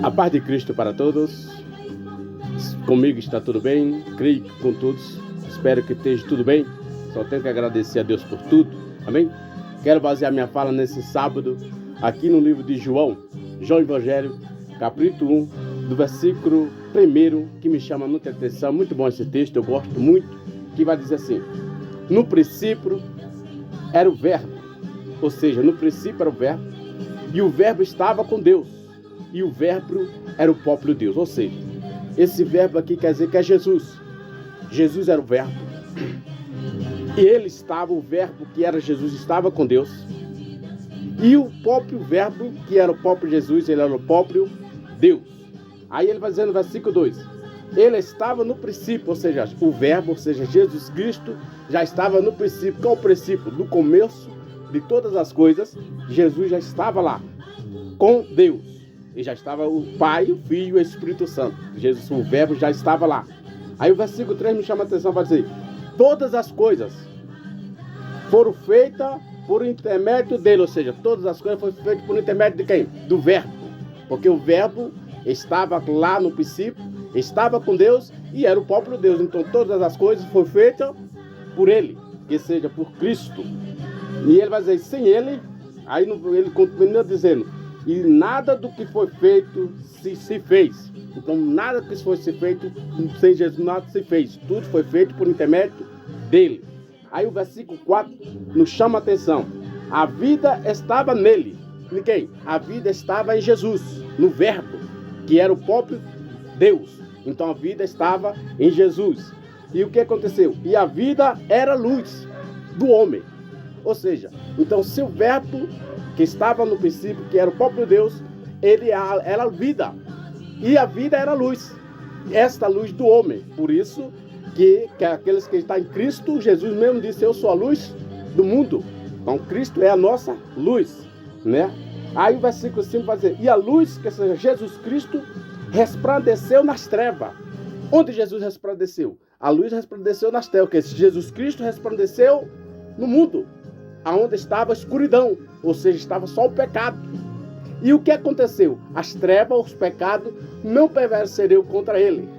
A paz de Cristo para todos. Comigo está tudo bem, creio que com todos. Espero que esteja tudo bem. Só tenho que agradecer a Deus por tudo. Amém? Quero basear minha fala nesse sábado aqui no livro de João Evangelho, capítulo 1, do versículo 1, que me chama muita atenção. Muito bom esse texto, eu gosto muito, que vai dizer assim: no princípio era o verbo, ou seja, no princípio era o verbo, e o verbo estava com Deus, e o verbo era o próprio Deus. Ou seja, esse verbo aqui quer dizer que é Jesus. Jesus era o verbo, e ele estava, o verbo que era Jesus estava com Deus, e o próprio verbo que era o próprio Jesus, ele era o próprio Deus. Aí ele vai dizer no versículo 2, ele estava no princípio, ou seja, o verbo, ou seja, Jesus Cristo já estava no princípio. Qual é o princípio? No começo de todas as coisas, Jesus já estava lá com Deus. E já estava o Pai, o Filho e o Espírito Santo. Jesus, o verbo já estava lá. Aí o versículo 3 me chama a atenção para dizer: todas as coisas foram feitas por intermédio dele. Ou seja, todas as coisas foram feitas por intermédio de quem? Do verbo. Porque o verbo estava lá no princípio, estava com Deus e era o próprio Deus. Então todas as coisas foram feitas por ele, que seja por Cristo. E ele vai dizer, sem ele, aí ele continua dizendo, e nada do que foi feito se fez. Então nada que foi feito sem Jesus, nada se fez. Tudo foi feito por intermédio dele. Aí o versículo 4 nos chama a atenção. A vida estava nele. Em quem? A vida estava em Jesus, no verbo, que era o próprio Deus. Então a vida estava em Jesus. E o que aconteceu? E a vida era luz do homem. Ou seja, então se o verbo que estava no princípio, que era o próprio Deus, ele era a vida. E a vida era luz. Esta luz do homem. Por isso que aqueles que estão em Cristo, Jesus mesmo disse, eu sou a luz do mundo. Então Cristo é a nossa luz, né? Aí o versículo 5 vai dizer, e a luz, que seja Jesus Cristo, resplandeceu nas trevas. Onde Jesus resplandeceu? A luz resplandeceu nas trevas, porque Jesus Cristo resplandeceu no mundo, aonde estava a escuridão, ou seja, estava só o pecado. E o que aconteceu? As trevas, os pecados, não prevaleceriam contra ele.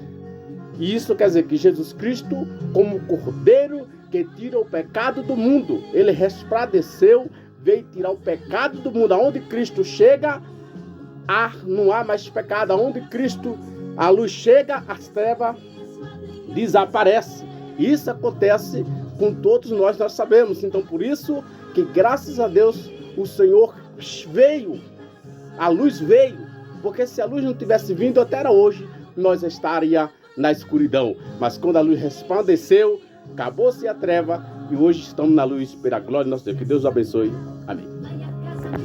E isso quer dizer que Jesus Cristo, como cordeiro que tira o pecado do mundo, ele resplandeceu, veio tirar o pecado do mundo. Aonde Cristo chega, não há mais pecado. Aonde Cristo, a luz chega, as trevas desaparecem. Isso acontece com todos nós sabemos. Então por isso que graças a Deus o Senhor veio, a luz veio, porque se a luz não tivesse vindo até era hoje, nós estaríamos na escuridão. Mas quando a luz resplandeceu, acabou-se a treva e hoje estamos na luz pela glória de nosso Deus. Que Deus o abençoe. Amém.